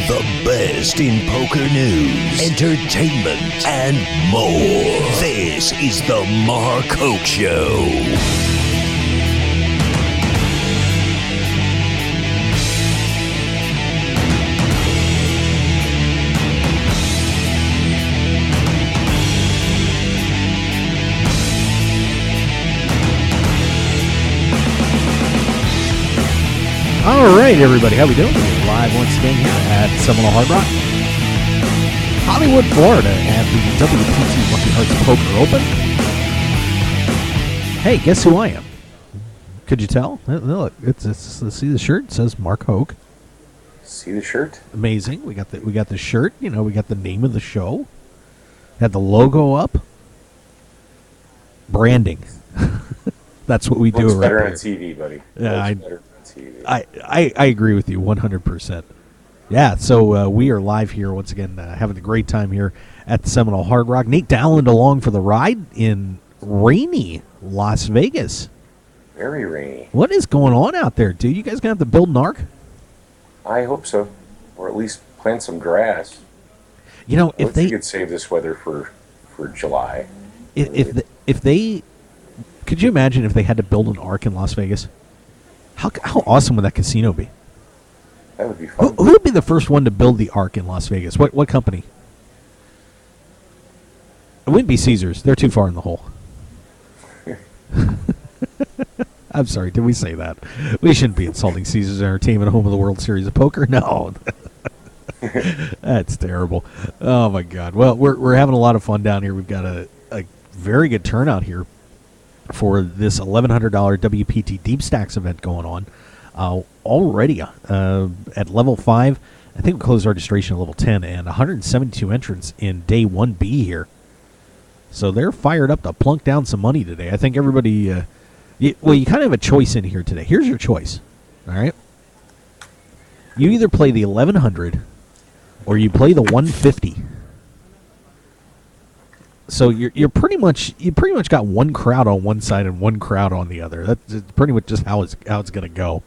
The best in poker news, entertainment, and more. This is the Mark Hoke Show. All right, everybody, how we doing? We're live once again here at Seminole Hard Rock, Hollywood, Florida, at the WPT Lucky Hearts Poker Open. Hey, guess who I am? Could you tell? Look, see the shirt? It says Mark Hoke. See the shirt? Amazing. We got the shirt. You know, we got the name of the show. Had the logo up. Branding. That's what we do. Looks better right on TV, buddy. Yeah, Looks better on TV. I agree with you 100%. Yeah, so we are live here once again, having a great time here at the Seminole Hard Rock. Nate Dowland along for the ride in rainy Las Vegas. Very rainy. What is going on out there, dude? You guys gonna have to build an ark? I hope so, or at least plant some grass. You know, if they could save this weather for July. If they could you imagine if they had to build an ark in Las Vegas? How awesome would that casino be? That would be fun. Who would be the first one to build the ark in Las Vegas? What company? It wouldn't be Caesars. They're too far in the hole. I'm sorry. Did we say that? We shouldn't be insulting Caesars Entertainment, home of the World Series of Poker. No. That's terrible. Oh, my God. Well, we're having a lot of fun down here. We've got a very good turnout here for this $1,100 WPT Deep Stacks event going on. Already at level 5, I think we closed registration at level 10, and 172 entrants in day 1B here. So they're fired up to plunk down some money today. I think everybody, you kind of have a choice in here today. Here's your choice, all right? You either play the 1100 or you play the 150. So you pretty much got one crowd on one side and one crowd on the other. That's pretty much just how it's going to go.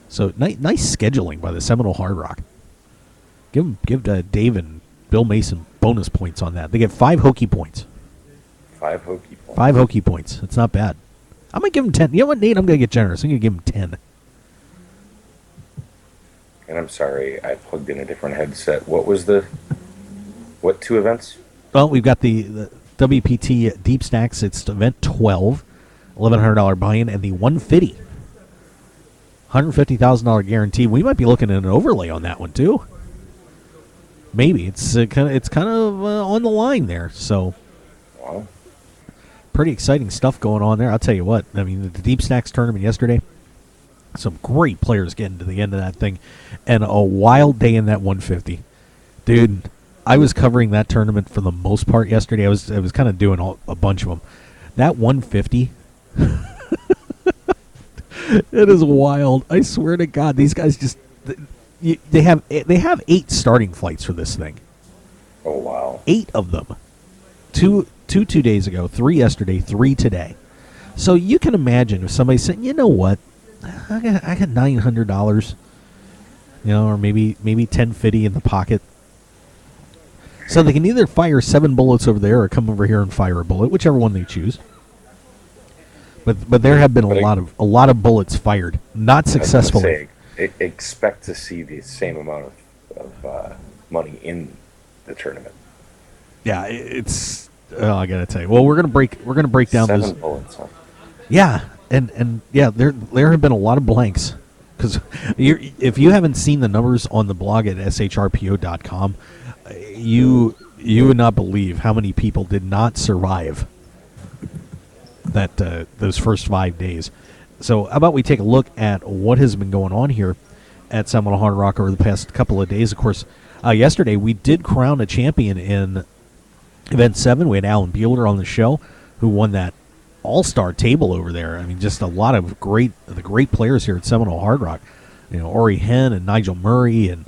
So nice scheduling by the Seminole Hard Rock. Give Dave and Bill Mason bonus points on that. They get 5 hokey points. 5 hokey points. 5 hokey points. That's not bad. I'm gonna give him 10. You know what, Nate? I'm gonna get generous. I'm gonna give him 10. And I'm sorry, I plugged in a different headset. What 2 events? Well, we've got the WPT Deep Stacks. It's event 12, $1,100 buy-in, and the 150, $150,000 guarantee. We might be looking at an overlay on that one too. Maybe it's kind of on the line there. So, Wow. Pretty exciting stuff going on there. I'll tell you what. I mean, the Deep Stacks tournament yesterday. Some great players getting to the end of that thing, and a wild day in that 150, dude. I was covering that tournament for the most part yesterday. I was kind of doing a bunch of them. That 150, it is wild. I swear to God, these guys just they have 8 starting flights for this thing. Oh wow! 8 of them. Two 2 days ago, 3 yesterday, 3 today. So you can imagine if somebody said, you know what, I got $900, or maybe 1050 in the pocket. So they can either fire 7 bullets over there or come over here and fire a bullet, whichever one they choose. But there have been a lot of bullets fired, not successfully. Expect to see the same amount of money in the tournament. Yeah, it's. I gotta tell you. Well, we're gonna break down 7 those. bullets. Huh? Yeah, and yeah, there have been a lot of blanks because if you haven't seen the numbers on the blog at shrpo.com. You would not believe how many people did not survive that those first 5 days. So how about we take a look at what has been going on here at Seminole Hard Rock over the past couple of days. Of course, yesterday we did crown a champion in Event 7. We had Alan Bueller on the show who won that all-star table over there. I mean, just a lot of the great players here at Seminole Hard Rock. Ori Henn and Nigel Murray and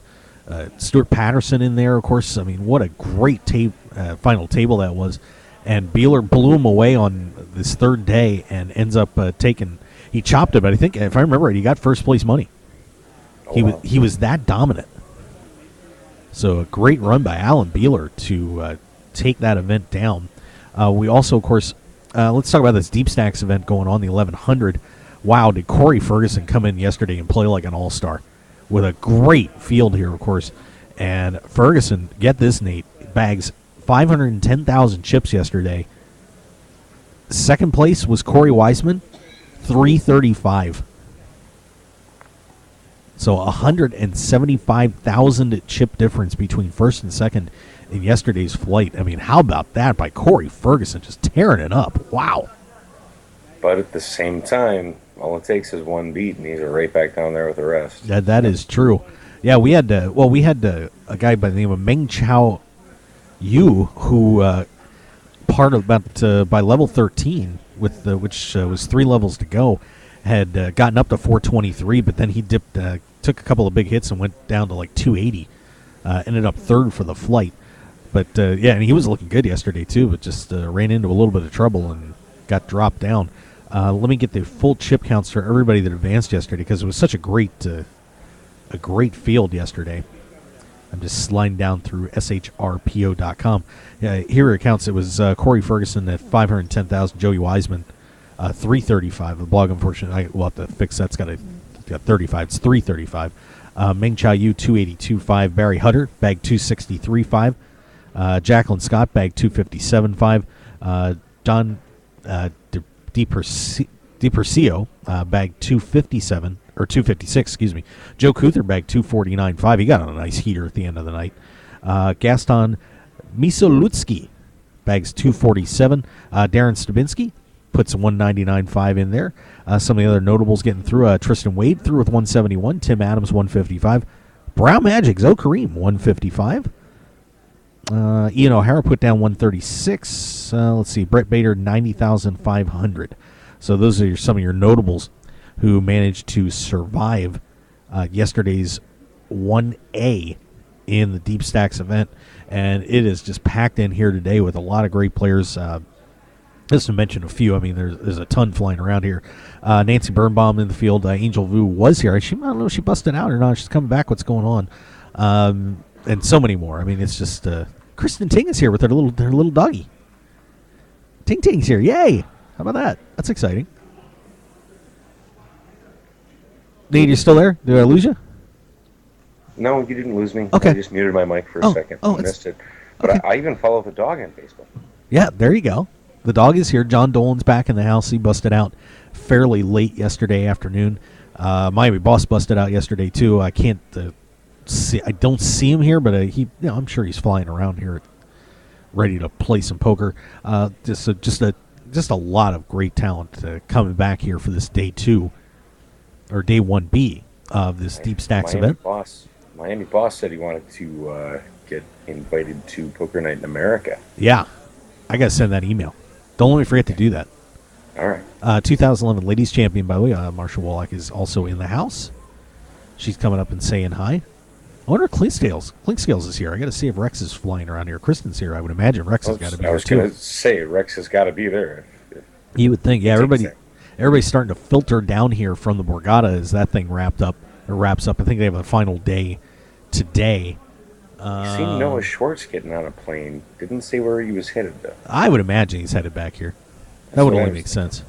Stuart Patterson in there, of course. I mean, what a great final table that was. And Bueller blew him away on this 3rd day and ends up he chopped it, but I think, if I remember right, he got first place money. He was that dominant. So a great run by Alan Beeler to take that event down. We also, of course, let's talk about this Deep Stacks event going on, the 1100. Wow, did Corey Ferguson come in yesterday and play like an all-star with a great field here, of course. And Ferguson, get this, Nate, bags 510,000 chips yesterday. Second place was Corey Weisman, 335. So 175,000 chip difference between first and second in yesterday's flight. I mean, how about that by Corey Ferguson, just tearing it up. Wow. But at the same time, all it takes is one beat, and he's right back down there with the rest. That is true. Yeah, we had a guy by the name of Meng Chao Yu, who part of by level 13, with which was 3 levels to go, had gotten up to 423, but then he dipped, took a couple of big hits and went down to like 280. Ended up third for the flight. But yeah, and he was looking good yesterday too, but just ran into a little bit of trouble and got dropped down. Let me get the full chip counts for everybody that advanced yesterday, because it was such a great field yesterday. I'm just sliding down through shrpo.com. Here it counts. It was Corey Ferguson at 510,000, Joey Wiseman 335. The blog, unfortunately, we'll have to fix that. It's got 35. It's 335. Meng Chao Yu 282.5. Barry Hutter bagged 263.5. Jacqueline Scott bagged 257.5. John DiPercio bagged 257 or 256. Excuse me. Joe Kuther bagged 249.5. He got on a nice heater at the end of the night. Gaston Misolutsky bags 247. Darren Stabinsky puts 199.5 in there. Some of the other notables getting through. Tristan Wade through with 171. Tim Adams 155. Brown Magic Zoe Kareem 155. Ian O'Hara put down 136. Let's see, Brett Bader 90,500. So those are some of your notables who managed to survive yesterday's 1A in the Deep Stacks event, and it is just packed in here today with a lot of great players. Just to mention a few, I mean, there's a ton flying around here. Nancy Birnbaum in the field. Angel Vu was here. I don't know if she busted out or not. She's coming back. What's going on? And so many more. I mean, it's just Kristen Ting is here with her little doggy. Ting Ting's here. Yay! How about that? That's exciting. Nate, you still there? Did I lose you? No, you didn't lose me. Okay. I just muted my mic for a second. I missed it. But okay. I even follow the dog on Facebook. Yeah, there you go. The dog is here. John Dolan's back in the house. He busted out fairly late yesterday afternoon. Miami Boss busted out yesterday too. I can't see. I don't see him here, but I'm sure he's flying around here, ready to play some poker. Just a lot of great talent coming back here for this day 2 or day 1B of this Deep Stacks event. Miami Boss said he wanted to get invited to Poker Night in America. Yeah, I gotta send that email. Don't let me forget to do that. All right. 2011 Ladies Champion, by the way. Marsha Wallach is also in the house. She's coming up and saying hi. I wonder if Clinkscales is here. I got to see if Rex is flying around here. Kristen's here. I would imagine Rex has got to be here, too. I was going to say, Rex has got to be there. You would think. Yeah, everybody's starting to filter down here from the Borgata as that thing wraps up. I think they have a final day today. You seen Noah Schwartz getting on a plane. Didn't say where he was headed, though. I would imagine he's headed back here. That would only make sense.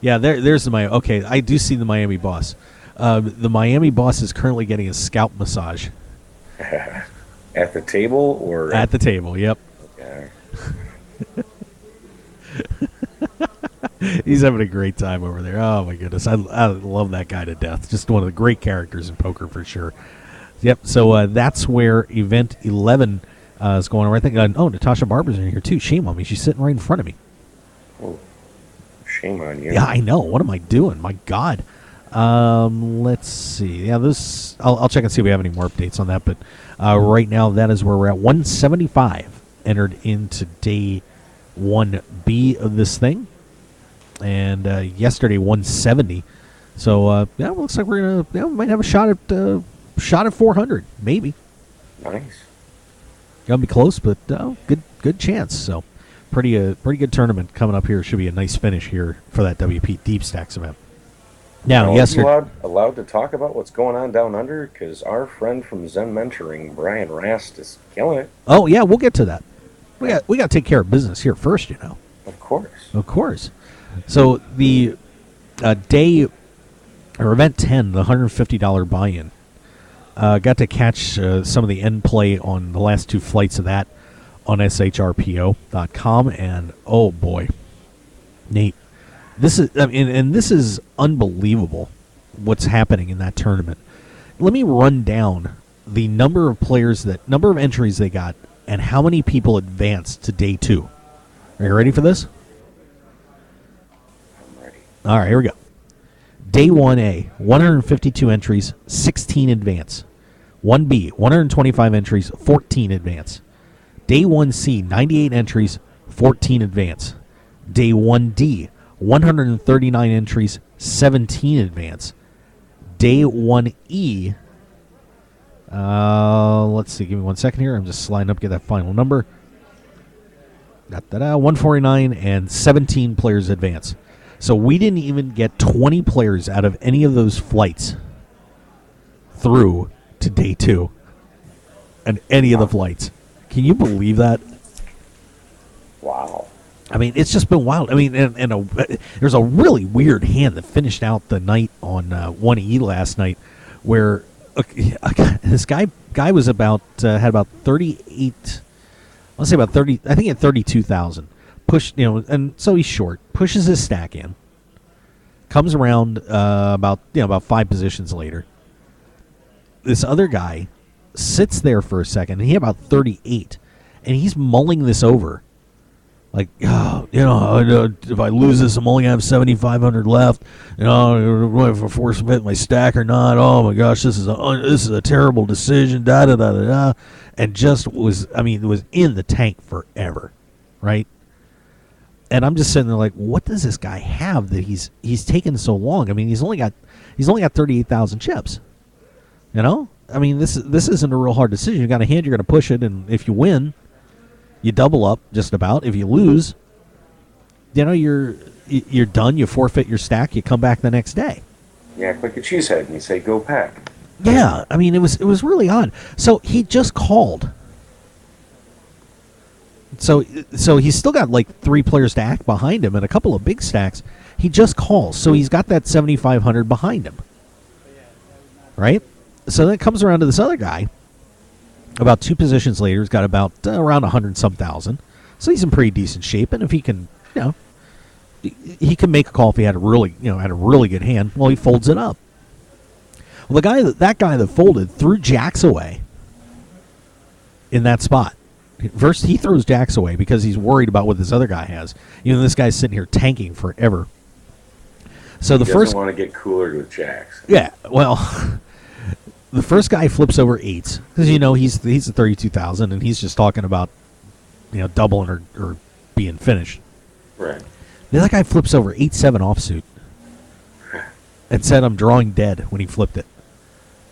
Yeah, there's the Miami. Okay, I do see the Miami Boss. The Miami Boss is currently getting a scalp massage. At the table or? At the table, yep. Okay. He's having a great time over there. Oh, my goodness. I love that guy to death. Just one of the great characters in poker for sure. Yep, so that's where Event 11 is going on. I think, Natasha Barber's in here, too. Shame on me. She's sitting right in front of me. Oh, shame on you. Yeah, I know. What am I doing? My God. Let's see. Yeah, I'll check and see if we have any more updates on that. But right now, that is where we're at. 175 entered into day 1B of this thing. And yesterday, 170. So, it looks like we're going to, we might have a shot at 400, maybe. Nice. Gonna be close, but good chance. So, pretty good tournament coming up here. Should be a nice finish here for that WP Deep Stacks event. Now, Are you yesterday. allowed to talk about what's going on down under? Because our friend from Zen Mentoring, Brian Rast, is killing it. Oh yeah, we'll get to that. We got to take care of business here first, you know. Of course. Of course. So the day or event 10, the $150 buy-in, got to catch some of the end play on the last two flights of that on shrpo.com, and oh boy, Nate, this is this is unbelievable what's happening in that tournament. Let me run down the number of entries they got and how many people advanced to day 2. Are you ready for this? I'm ready. All right, here we go. Day 1A, 152 entries, 16 advance. 1B, 125 entries, 14 advance. Day 1C, 98 entries, 14 advance. Day 1D, 139 entries, 17 advance. Day 1E, let's see, give me 1 second here. I'm just sliding up, get that final number. 149 and 17 players advance. So we didn't even get 20 players out of any of those flights through to day 2 and any of the flights. Can you believe that? Wow. I mean, it's just been wild. I mean, there's a really weird hand that finished out the night on 1E last night, where this guy was had about 38. Let's say about 30. I think he had 32,000. Pushed, and so he's short. Pushes his stack in. Comes around about 5 positions later. This other guy sits there for a second, and he had about 38, and he's mulling this over. Like, oh, if I lose this, I'm only gonna have 7,500 left. If I force fit my stack or not. Oh my gosh, this is a terrible decision. Da da da da da, and it was in the tank forever, right? And I'm just sitting there like, what does this guy have that he's taken so long? I mean, he's only got 38,000 chips. I mean, this isn't a real hard decision. You got a hand, you're gonna push it, and if you win, you double up just about. If you lose, you're done. You forfeit your stack. You come back the next day. You act like a cheesehead and you say, "Go pack." Yeah, I mean, it was really odd. So he just called. So he's still got like 3 player stack behind him and a couple of big stacks. He just calls, so he's got that 7,500 behind him, right? So then it comes around to this other guy. About 2 positions later, he's got about around 100-some thousand. So he's in pretty decent shape, and if he can, he can make a call if he had a really good hand. Well, he folds it up. Well, that guy that folded threw jacks away in that spot. First, he throws jacks away because he's worried about what this other guy has. This guy's sitting here tanking forever. So he doesn't want to get cooler with jacks. Yeah, well. The first guy flips over 8s because he's at 32,000 and he's just talking about doubling or being finished. Right. The other guy flips over 8-7 offsuit and said, "I'm drawing dead" when he flipped it.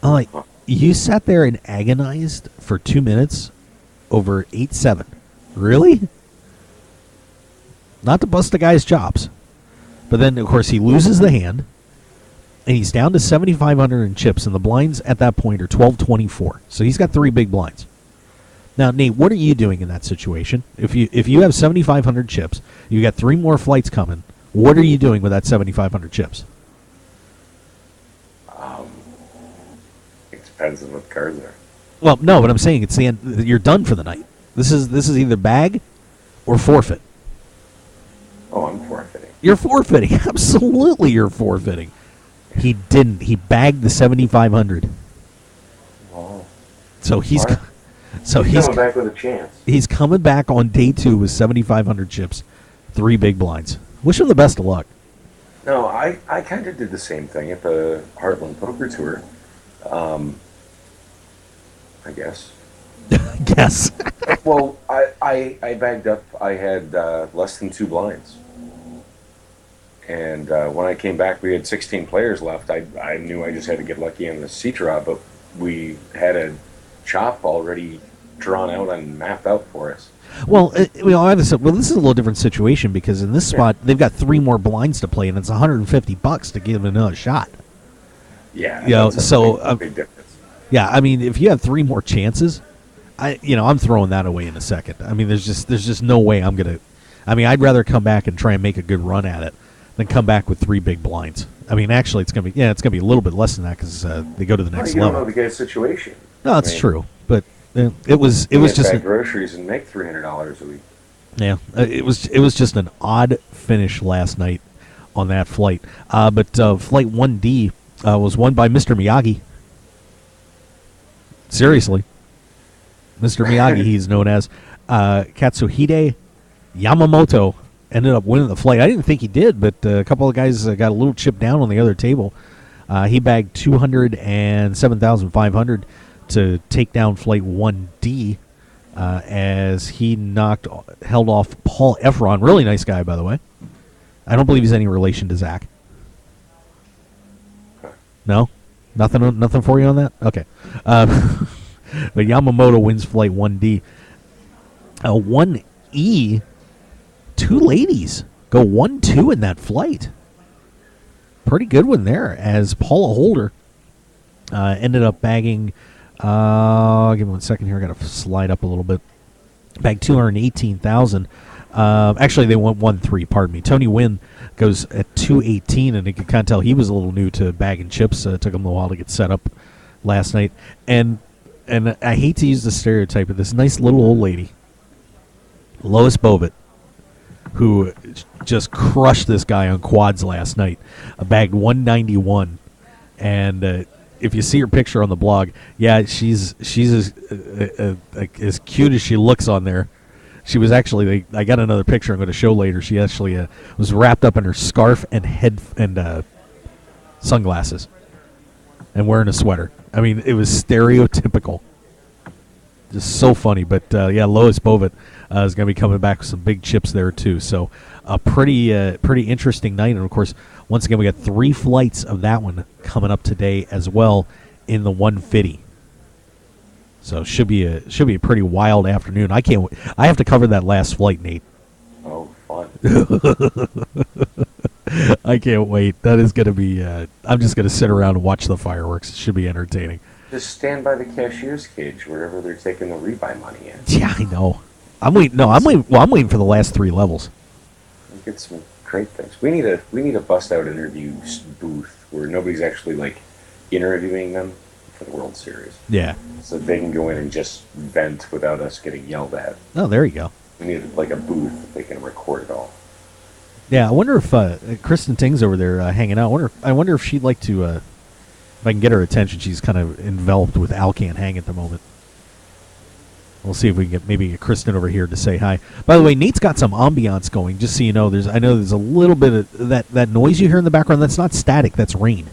I'm like, you sat there and agonized for 2 minutes over 8-7, really? Not to bust the guy's chops, but then of course he loses the hand. And he's down to 7,500 in chips, and the blinds at that point are 12-24. So he's got 3 big blinds. Now, Nate, what are you doing in that situation? If you have 7,500 chips, you got 3 more flights coming. What are you doing with that 7,500 chips? It depends on what the cards are. Well, no, but I'm saying it's the end. You're done for the night. This is either bag or forfeit. Oh, I'm forfeiting. You're forfeiting. Absolutely, you're forfeiting. He didn't. He bagged the 7,500. Oh. So he's coming back with a chance. He's coming back on day 2 with 7,500 chips, 3 big blinds. Wish him the best of luck. No, I kind of did the same thing at the Heartland Poker Tour. I guess. Guess. Well, I bagged up. I had less than 2 blinds. And when I came back, we had 16 players left. I knew I just had to get lucky on the C draw, but we had a chop already drawn out and mapped out for us. Well, this is a little different situation because in this spot they've got 3 more blinds to play, and it's $150 to give them another shot. Yeah, That's a big difference. Yeah, I mean, if you have 3 more chances, I'm throwing that away in a second. I mean, there's just no way I'm gonna. I mean, I'd rather come back and try and make a good run at it than come back with 3 big blinds. I mean, actually, it's gonna be a little bit less than that because they go to the next you level. don't know the guy's situation. No, that's true, but it was just groceries and make $300 a week. Yeah, it was just an odd finish last night on that flight. But flight 1D was won by Mr. Miyagi. Seriously, Mr. Miyagi, he's known as Katsuhide Yamamoto. Ended up winning the flight. I didn't think he did, but a couple of guys got a little chip down on the other table. He bagged 207,500 to take down flight 1D as he held off Paul Efron. Really nice guy, by the way. I don't believe he's any relation to Zach. No? Nothing for you on that? Okay. But Yamamoto wins flight 1D. 1E, 2 ladies go 1-2 in that flight. Pretty good one there, as Paula Holder ended up bagging. Give me 1 second here. I got to slide up a little bit. Bagged 218,000. Actually, they went 1-3. Pardon me. Tony Wynn goes at 218, and you can kind of tell he was a little new to bagging chips. It took him a while to get set up last night. And I hate to use the stereotype of this nice little old lady, Lois Bovitt, who just crushed this guy on quads last night. Bagged 191, and if you see her picture on the blog, yeah, she's as cute as she looks on there. She was actually, I got another picture I'm going to show later. She actually was wrapped up in her scarf and head and sunglasses and wearing a sweater. I mean, it was stereotypical. Just so funny. But, yeah, Lois Bovitt is going to be coming back with some big chips there, too. So a pretty interesting night. And, of course, once again, we got 3 flights of that one coming up today as well in the 150. So should be a pretty wild afternoon. I can't. I have to cover that last flight, Nate. Oh, fun! I can't wait. That is going to be. I'm just going to sit around and watch the fireworks. It should be entertaining. Just stand by the cashier's cage wherever they're taking the rebuy money in. Yeah, I know. I'm waiting. No, I'm waiting. Well, I'm waiting for the last 3 levels. We get some great things. We need a bust out interview booth where nobody's actually like interviewing them for the World Series. Yeah. So they can go in and just vent without us getting yelled at. Oh, there you go. We need like a booth that they can record it all. Yeah, I wonder if Kristen Ting's over there hanging out. I wonder if she'd like to, if I can get her attention. She's kind of enveloped with Alcan Hang at the moment. We'll see if we can get Kristen over here to say hi. By the way, Nate's got some ambiance going. Just so you know, there's a little bit of that noise you hear in the background. That's not static. That's rain.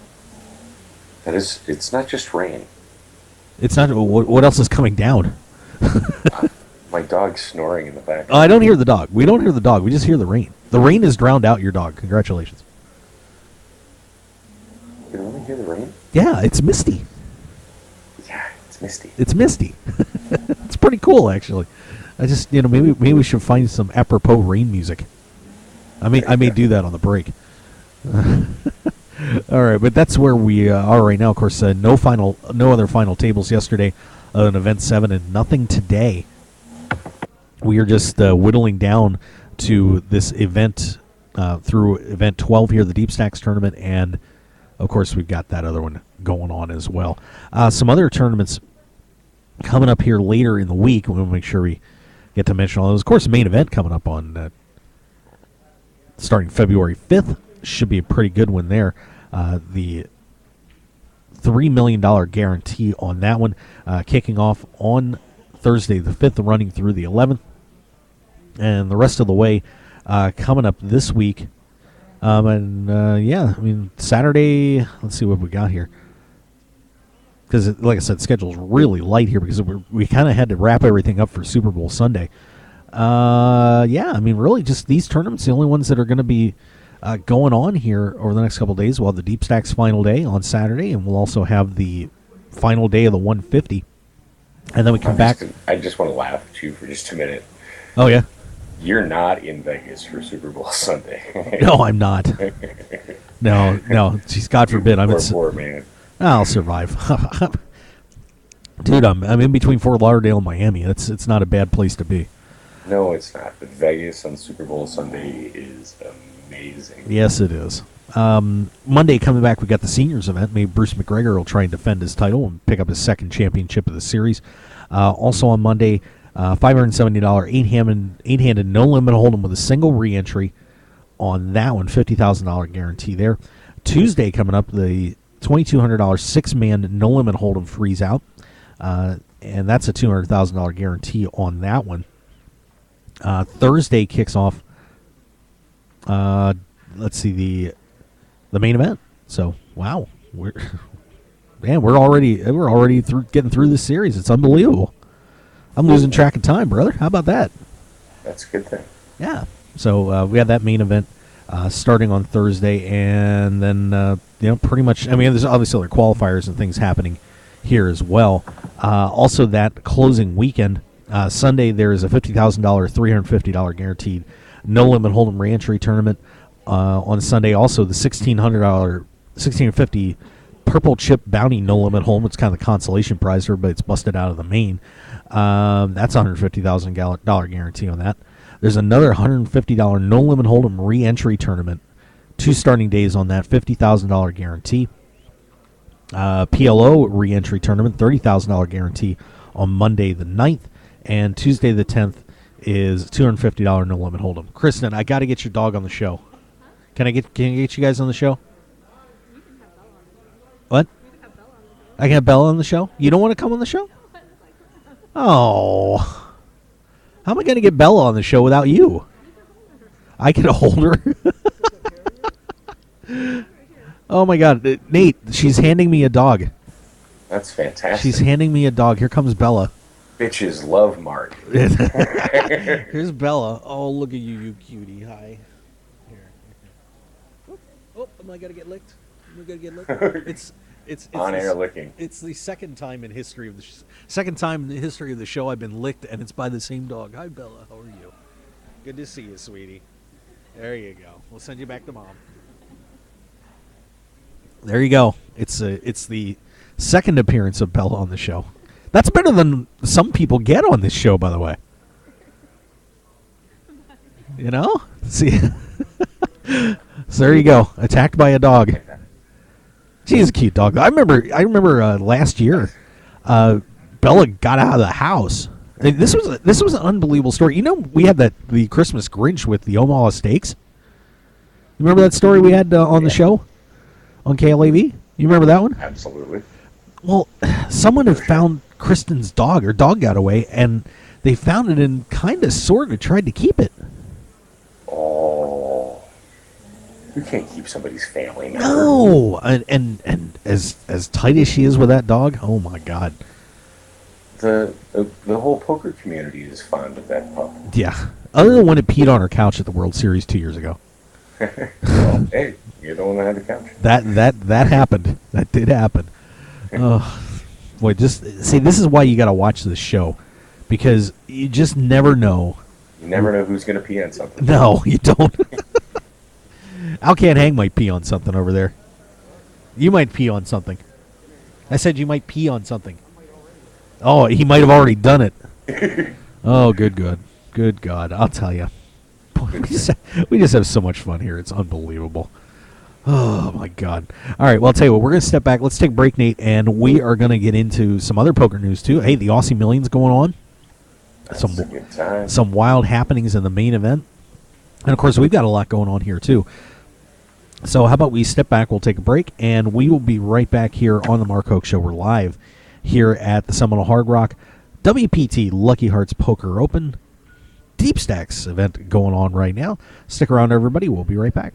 It's not just rain. It's not. What else is coming down? My dog's snoring in the back. Oh, I don't hear the dog. We don't hear the dog. We just hear the rain. The rain has drowned out your dog. Congratulations. You can only hear the rain? Yeah, it's misty. Yeah, it's misty. It's misty. It's pretty cool, actually. I just, maybe we should find some apropos rain music. I may do that on the break. All right, but that's where we are right now. Of course, no other final tables yesterday on Event 7, and nothing today. We are just whittling down to this event through Event 12 here, the Deep Stacks tournament, and, of course, we've got that other one going on as well. Some other tournaments coming up here later in the week. We'll make sure we get to mention all those. Of course, the main event coming up on starting February 5th. Should be a pretty good one there. The $3 million guarantee on that one, kicking off on Thursday the 5th, running through the 11th. And the rest of the way coming up this week. Saturday, let's see what we got here. Because, like I said, the schedule's really light here because we kind of had to wrap everything up for Super Bowl Sunday. Really just these tournaments, the only ones that are going to be going on here over the next couple of days. We'll have the Deep Stacks final day on Saturday, and we'll also have the final day of the 150. And then we come back. I just want to laugh at you for just a minute. Oh yeah. You're not in Vegas for Super Bowl Sunday. No, I'm not. No, jeez, God forbid. Poor man. I'll survive. Dude, I'm in between Fort Lauderdale and Miami. It's not a bad place to be. No, it's not. But Vegas on Super Bowl Sunday is amazing. Yes, it is. Monday coming back, we got the seniors event. Maybe Bruce McGregor will try and defend his title and pick up his second championship of the series. Also on Monday, $570 eight-handed no limit hold'em with a single re-entry on that one, $50,000 guarantee there. Tuesday coming up, the $2,200 six-man no limit hold'em freeze out, and that's a $200,000 guarantee on that one. Thursday kicks off. Let's see the main event. So wow, we're already getting through this series. It's unbelievable. I'm losing track of time, brother. How about that? That's a good thing. Yeah. So we had that main event starting on Thursday, and then pretty much. I mean, there's obviously other qualifiers and things happening here as well. Also, that closing weekend, Sunday, there is a $50,000, $350 guaranteed no limit hold'em reentry tournament. On Sunday, also the $1,650 purple chip bounty no limit hold'em. It's kind of the consolation prize for everybody. It's busted out of the main. That's $150,000 guarantee on that. There's another $150 no limit hold'em re-entry tournament. 2 starting days on that, $50,000 guarantee. PLO re-entry tournament, $30,000 guarantee on Monday the 9th, and Tuesday the 10th is $250 no limit hold'em. Kristen, I got to get your dog on the show. Can I get you guys on the show? What? I can have Bella on the show? You don't want to come on the show? Oh. How am I going to get Bella on the show without you? I can hold her. Oh, my God. Nate, she's handing me a dog. That's fantastic. She's handing me a dog. Here comes Bella. Bitches love Mark. Here's Bella. Oh, look at you cutie. Hi. Here. Oh, am I going to get licked? Am I going to get licked? It's on air licking. It's the second time in history of the show I've been licked, and it's by the same dog. Hi, Bella. How are you? Good to see you, sweetie. There you go. We'll send you back to mom. There you go. It's the second appearance of Bella on the show. That's better than some people get on this show, by the way. You know? See. So there you go. Attacked by a dog. She's a cute dog. I remember last year, Bella got out of the house. This was an unbelievable story. You know, we had the Christmas Grinch with the Omaha Steaks. You remember that story we had on the show on KLAV? You remember that one? Absolutely. Well, someone had found Kristen's dog. Her dog got away, and they found it and kind of sort of tried to keep it. Oh. You can't keep somebody's family member. No. And as tight as she is with that dog, oh, my God. The whole poker community is fond of that pup. Yeah. Other than when it peed on her couch at the World Series 2 years ago. Well, hey, you're the one that had the couch. That happened. That did happen. Oh, boy, just see, this is why you got to watch this show, because you just never know. You never know who's going to pee on something. No, you don't. Al Can't Hang might pee on something over there. You might pee on something. I said you might pee on something. Oh, he might have already done it. Oh, good God. I'll tell you. We just have so much fun here. It's unbelievable. Oh, my God. All right, well, I'll tell you what. We're going to step back. Let's take a break, Nate, and we are going to get into some other poker news, too. Hey, the Aussie Million's going on. That's a good time. Some wild happenings in the main event. And, of course, we've got a lot going on here, too. So how about we step back, we'll take a break, and we will be right back here on the Mark Hoke Show. We're live here at the Seminole Hard Rock WPT Lucky Hearts Poker Open Deep Stacks event going on right now. Stick around, everybody. We'll be right back.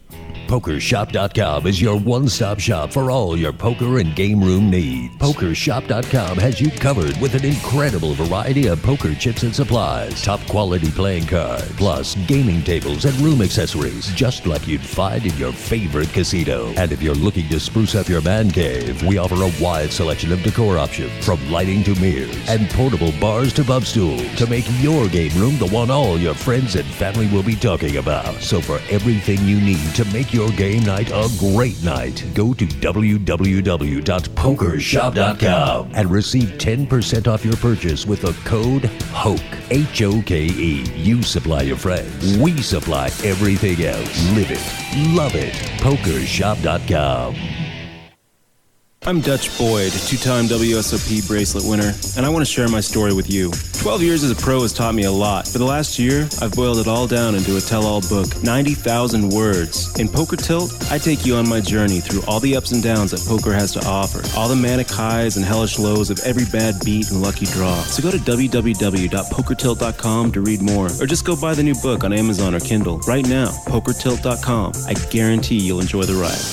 PokerShop.com is your one-stop shop for all your poker and game room needs. PokerShop.com has you covered with an incredible variety of poker chips and supplies, top quality playing cards, plus gaming tables and room accessories, just like you'd find in your favorite casino. And if you're looking to spruce up your man cave, we offer a wide selection of decor options, from lighting to mirrors and portable bars to bub stools, to make your game room the one all your friends and family will be talking about. So for everything you need to make your game night a great night, go to www.pokershop.com and receive 10% off your purchase with the code HOKE, H-O-K-E. You supply your friends, we supply everything else. Live it, love it. Pokershop.com. I'm Dutch Boyd, two-time WSOP bracelet winner, and I want to share my story with you. 12 years as a pro has taught me a lot. For the last year, I've boiled it all down into a tell-all book, 90,000 words. In Poker Tilt, I take you on my journey through all the ups and downs that poker has to offer, all the manic highs and hellish lows of every bad beat and lucky draw. So go to www.pokertilt.com to read more, or just go buy the new book on Amazon or Kindle right now, pokertilt.com. I guarantee you'll enjoy the ride.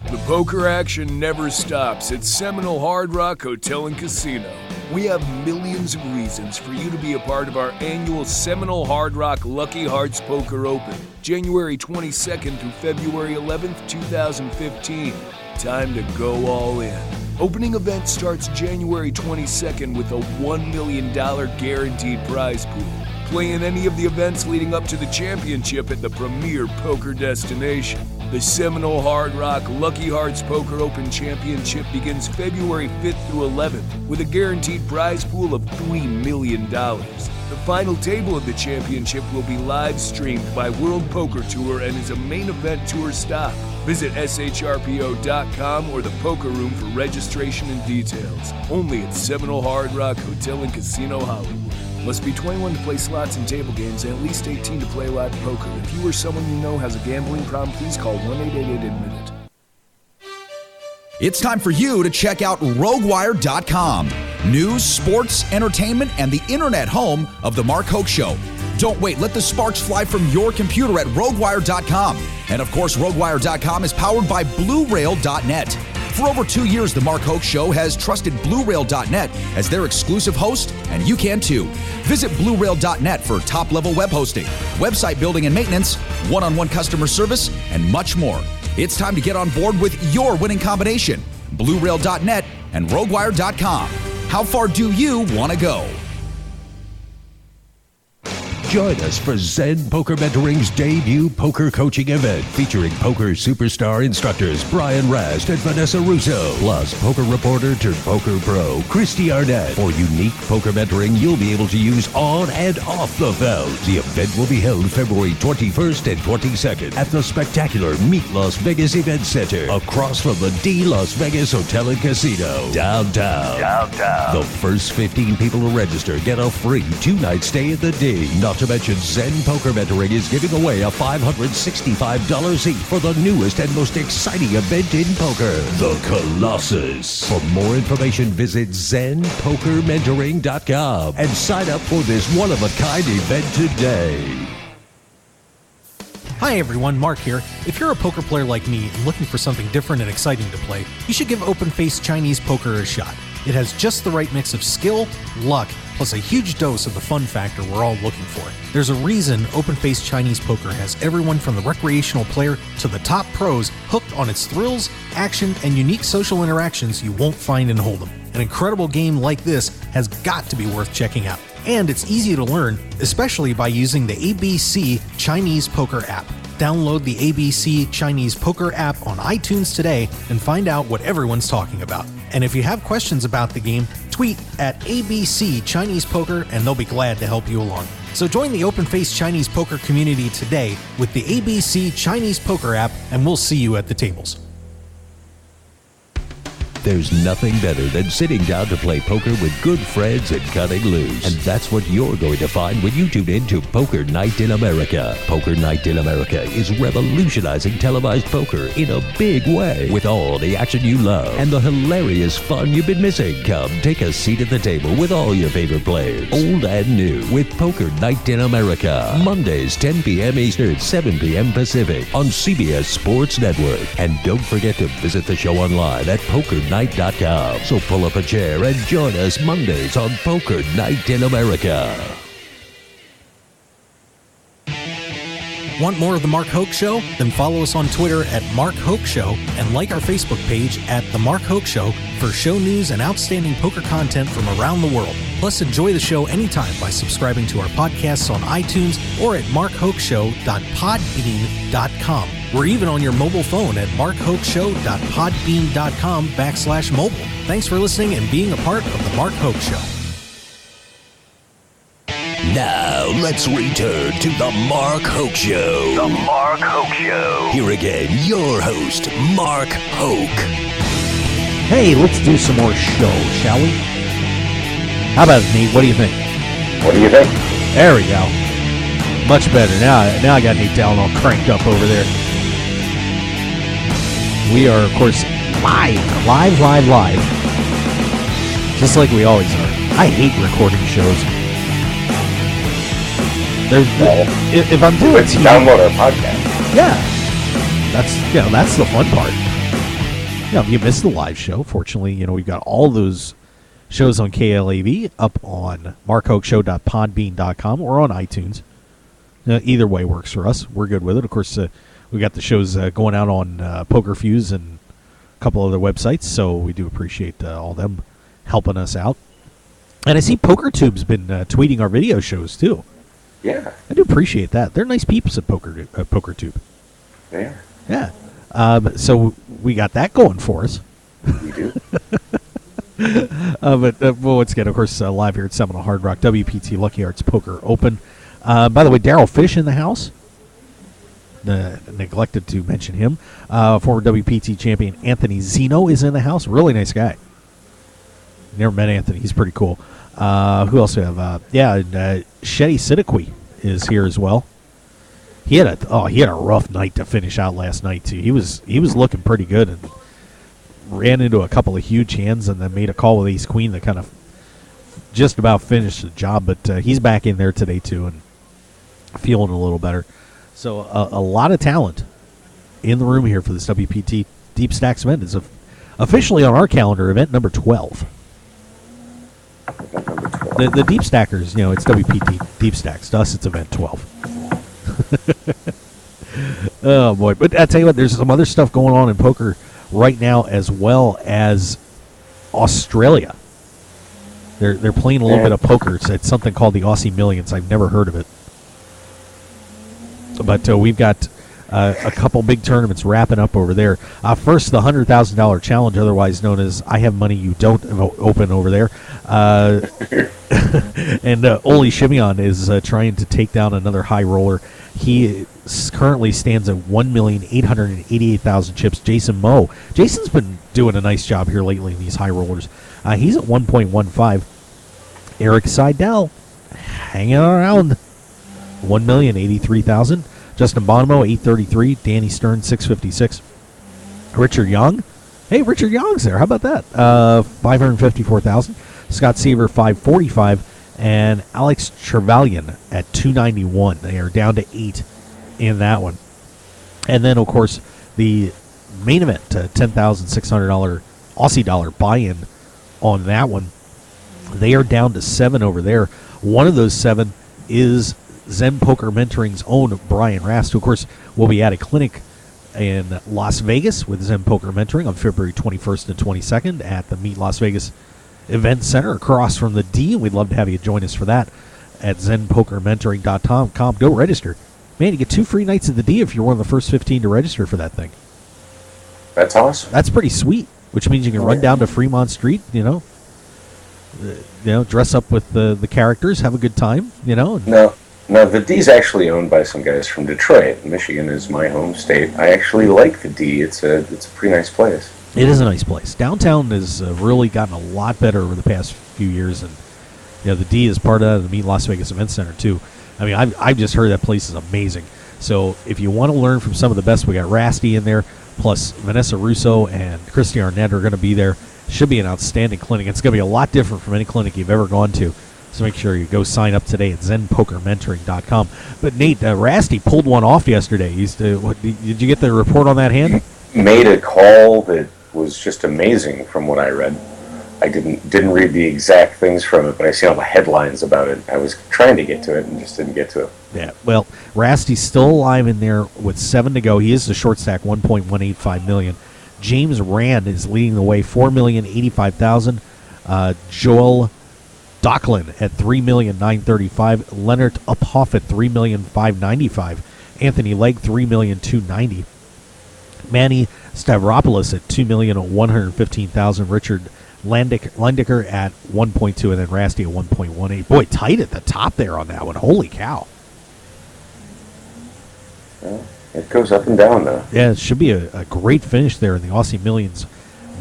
The poker action never stops at Seminole Hard Rock Hotel and Casino. We have millions of reasons for you to be a part of our annual Seminole Hard Rock Lucky Hearts Poker Open, January 22nd through February 11th, 2015. Time to go all in. Opening event starts January 22nd with a $1 million guaranteed prize pool. Play in any of the events leading up to the championship at the premier poker destination. The Seminole Hard Rock Lucky Hearts Poker Open Championship begins February 5th through 11th with a guaranteed prize pool of $3 million. The final table of the championship will be live streamed by World Poker Tour and is a main event tour stop. Visit shrpo.com or the Poker Room for registration and details. Only at Seminole Hard Rock Hotel and Casino Hollywood. Must be 21 to play slots and table games and at least 18 to play live poker. If you or someone you know has a gambling problem, please call 1-888-ADMIT-IT. It's time for you to check out RogueWire.com. News, sports, entertainment, and the internet home of The Mark Hoke Show. Don't wait. Let the sparks fly from your computer at RogueWire.com. And of course, RogueWire.com is powered by BlueRail.net. For over 2 years, The Mark Hoke Show has trusted BlueRail.net as their exclusive host, and you can too. Visit BlueRail.net for top-level web hosting, website building and maintenance, one-on-one customer service, and much more. It's time to get on board with your winning combination, BlueRail.net and RogueWire.com. How far do you want to go? Join us for Zen Poker Mentoring's debut poker coaching event featuring poker superstar instructors Brian Rast and Vanessa Russo, plus poker reporter turned poker pro Christy Arnett. For unique poker mentoring you'll be able to use on and off the field. The event will be held February 21st and 22nd at the spectacular Meet Las Vegas Event Center, across from the D Las Vegas Hotel and Casino, downtown. The first 15 people to register get a free 2-night stay at the D. Not to mention, Zen Poker Mentoring is giving away a $565 seat for the newest and most exciting event in poker, the Colossus. For more information, visit ZenPokerMentoring.com and sign up for this one-of-a-kind event today. Hi everyone, Mark here. If you're a poker player like me and looking for something different and exciting to play, you should give open-faced Chinese poker a shot. It has just the right mix of skill, luck, plus a huge dose of the fun factor we're all looking for. There's a reason open-faced Chinese poker has everyone from the recreational player to the top pros hooked on its thrills, action, and unique social interactions you won't find in Hold'em. An incredible game like this has got to be worth checking out. And it's easy to learn, especially by using the ABC Chinese Poker app. Download the ABC Chinese Poker app on iTunes today and find out what everyone's talking about. And if you have questions about the game, tweet at ABC Chinese Poker and they'll be glad to help you along. So join the open-faced Chinese poker community today with the ABC Chinese Poker app, and we'll see you at the tables. There's nothing better than sitting down to play poker with good friends and cutting loose. And that's what you're going to find when you tune in to Poker Night in America. Poker Night in America is revolutionizing televised poker in a big way, with all the action you love and the hilarious fun you've been missing. Come take a seat at the table with all your favorite players, old and new, with Poker Night in America. Mondays, 10 p.m. Eastern, 7 p.m. Pacific on CBS Sports Network. And don't forget to visit the show online at pokernight.com. So pull up a chair and join us Mondays on Poker Night in America. Want more of The Mark Hoke Show? Then follow us on Twitter at Mark Hoke Show and like our Facebook page at The Mark Hoke Show for show news and outstanding poker content from around the world. Plus, enjoy the show anytime by subscribing to our podcasts on iTunes or at markhokeshow.podbean.com. We're even on your mobile phone at markhokeshow.podbean.com/mobile. Thanks for listening and being a part of The Mark Hoke Show. Now, let's return to The Mark Hoke Show. The Mark Hoke Show. Here again, your host, Mark Hoke. Hey, let's do some more show, shall we? How about it, Nate? What do you think? What do you think? There we go. Much better. Now I got Nate Dallin all cranked up over there. We are, of course, live. Just like we always are. I hate recording shows. If I'm doing Let's download our podcast. Yeah. That's the fun part. If you missed the live show, fortunately, we've got all those shows on KLAV up on markhokeshow.podbean.com or on iTunes. Either way works for us. We're good with it. Of course, we got the shows going out on Poker Fuse and a couple other websites, so we do appreciate all them helping us out. And I see PokerTube's been tweeting our video shows too. Yeah. I do appreciate that. They're nice peeps at PokerTube. They are. Yeah. So we got that going for us. We do. But once again, of course, live here at Seminole Hard Rock, WPT Lucky Arts Poker Open. By the way, Daryl Fish in the house. Neglected to mention him. Former WPT champion Anthony Zeno is in the house. Really nice guy. Never met Anthony. He's pretty cool. Who else do we have? Shetty Siddiqui is here as well. He had a rough night to finish out last night too. He was looking pretty good and ran into a couple of huge hands and then made a call with Ace Queen that kind of just about finished the job. But he's back in there today too and feeling a little better. So a lot of talent in the room here for this WPT Deep Stacks event. It's officially on our calendar, event number 12. The Deep Stackers, it's WPT Deep Stacks. To us, it's event 12. Oh, boy. But I tell you what, there's some other stuff going on in poker right now as well as Australia. They're playing a little bit of poker. It's something called the Aussie Millions. I've never heard of it. But we've got a couple big tournaments wrapping up over there. First, the $100,000 challenge, otherwise known as I Have Money You Don't Open over there. And Oli Shimeon is trying to take down another high roller. He currently stands at 1,888,000 chips. Jason's been doing a nice job here lately in these high rollers. He's at 1.15. Eric Seidel hanging around 1,083,000. Justin Bonomo 833. Danny Stern 656. Richard Young. Hey, Richard Young's there. How about that? 554,000. Scott Seaver 545. And Alex Trevelyan at 291. They are down to 8 in that one. And then, of course, the main event, $10,600 Aussie dollar buy-in on that one. They are down to 7 over there. One of those 7 is Zen Poker Mentoring's own Brian Rast, who, of course, will be at a clinic in Las Vegas with Zen Poker Mentoring on February 21st and 22nd at the Meet Las Vegas Event Center across from the D. We'd love to have you join us for that at zenpokermentoring.com. Go register. Man, you get 2 free nights at the D if you're one of the first 15 to register for that thing. That's awesome. That's pretty sweet, which means you can run down to Fremont Street, dress up with the characters, have a good time, No, Now, the D's actually owned by some guys from Detroit. Michigan is my home state. I actually like the D. It's a pretty nice place. It is a nice place. Downtown has really gotten a lot better over the past few years, and the D is part of the Meet Las Vegas Event Center too. I mean, I've just heard that place is amazing. So if you want to learn from some of the best, we got Rasty in there, plus Vanessa Russo and Christy Arnett are going to be there. Should be an outstanding clinic. It's going to be a lot different from any clinic you've ever gone to. So make sure you go sign up today at ZenPokerMentoring.com. But Nate, Rasty pulled one off yesterday. Did you get the report on that hand? Made a call that was just amazing from what I read. I didn't read the exact things from it, but I seen all the headlines about it. I was trying to get to it and just didn't get to it. Yeah, well, Rasty's still alive in there with 7 to go. He is the short stack, $1.185 million. James Rand is leading the way, $4,085,000. Joel Docklin at $3,935,000. Leonard Uphoff at $3,595,000. Anthony Legg, $3,290,000. Manny Stavropoulos at $2,115,000. Richard Landiker at 1.2, and then Rasty at 1.18. Boy, tight at the top there on that one. Holy cow. Well, it goes up and down, though. Yeah, it should be a great finish there in the Aussie Millions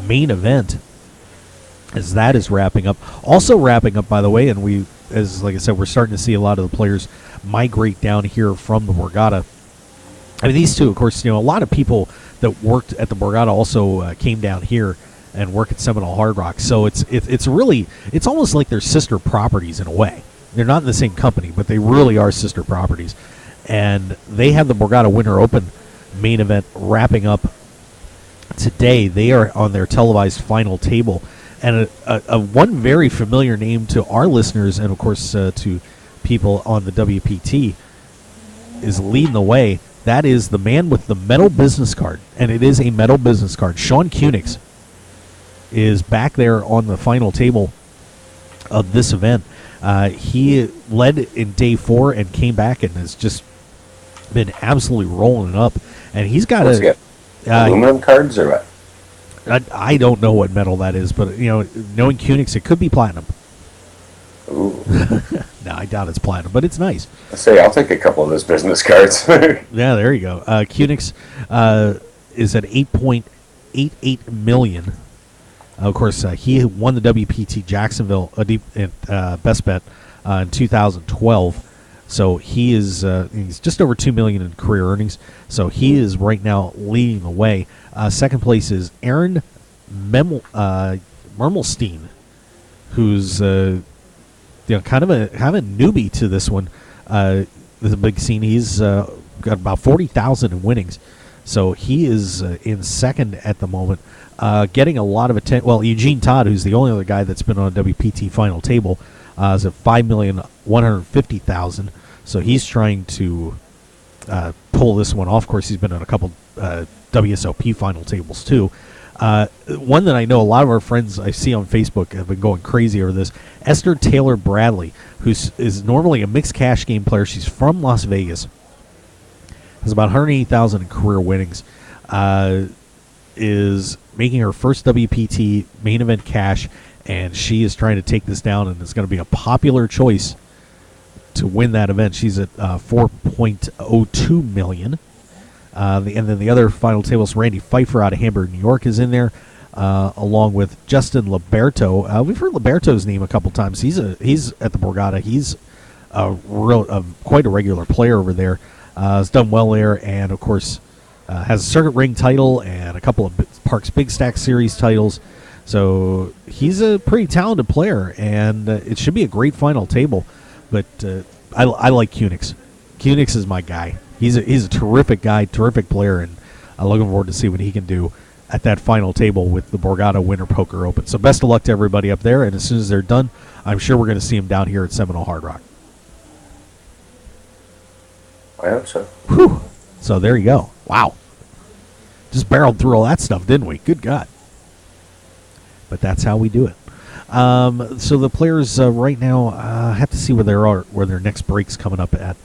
main event as that is wrapping up. Also wrapping up, by the way, and like I said, we're starting to see a lot of the players migrate down here from the Borgata. I mean, these two, of course, a lot of people that worked at the Borgata also came down here and work at Seminole Hard Rock. So it's almost like they're sister properties in a way. They're not in the same company, but they really are sister properties. And they have the Borgata Winter Open main event wrapping up today. They are on their televised final table. And a one very familiar name to our listeners and, of course, to people on the WPT is leading the way. That is the man with the metal business card. And it is a metal business card. Sean Kunix is back there on the final table of this event. He led in day 4 and came back and has just been absolutely rolling it up. And he's got aluminum cards or what? I don't know what metal that is, but knowing Kunix, it could be platinum. Ooh. No, I doubt it's platinum, but it's nice. I'll take a couple of those business cards. Yeah, there you go. Kunix is at $8.88 million. Of course, he won the WPT Jacksonville Best Bet in 2012. So he is he's just over $2 million in career earnings. So he is right now leading the way. Second place is Aaron Mermelstein, who's kind of a newbie to this one. The big scene. He's got about 40,000 in winnings. So he is in second at the moment, getting a lot of attention. Well, Eugene Todd, who's the only other guy that's been on a WPT final table, is at $5,150,000. So he's trying to pull this one off. Of course, he's been on a couple WSOP final tables too. One that I know a lot of our friends I see on Facebook have been going crazy over this. Esther Taylor Bradley, who is normally a mixed cash game player. She's from Las Vegas. Has about 180,000 in career winnings. Is making her first WPT main event cash, and she is trying to take this down, and it's going to be a popular choice to win that event. She's at $4.02 million. And then the other final tables, Randy Pfeiffer out of Hamburg, New York, is in there, along with Justin Liberto. We've heard Liberto's name a couple times. He's at the Borgata. He's quite a regular player over there. Has done well there, and of course has a circuit ring title and a couple of Parks Big Stack Series titles. So he's a pretty talented player, and it should be a great final table. But I like Kunix. Kunix is my guy. He's a terrific guy, terrific player, and I'm looking forward to see what he can do at that final table with the Borgata Winter Poker Open. So best of luck to everybody up there, and as soon as they're done, I'm sure we're going to see him down here at Seminole Hard Rock. I hope so. Whew. So there you go. Wow. Just barreled through all that stuff, didn't we? Good God. But that's how we do it. So the players right now have to see where they are, where their next break's coming up at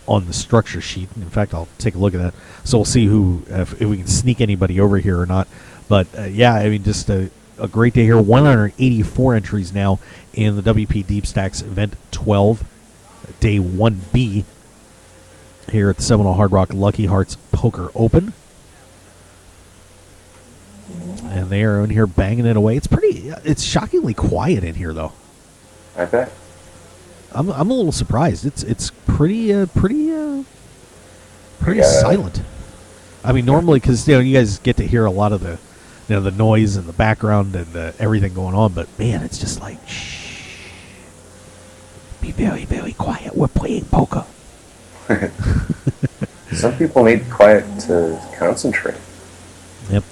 on the structure sheet. In fact, I'll take a look at that. So we'll see if we can sneak anybody over here or not. But yeah, I mean, just a great day here. 184 entries now in the WP Deep Stacks Event 12. day 1B here at the Seminole Hard Rock Lucky Hearts Poker Open. And they are in here banging it away. It's shockingly quiet in here, though. I bet. I'm a little surprised. It's pretty silent. I mean, normally, because you guys get to hear a lot of the the noise in the background and everything going on, but man, it's just like, shh, be very, very quiet. We're playing poker. Some people need quiet to concentrate. Yep.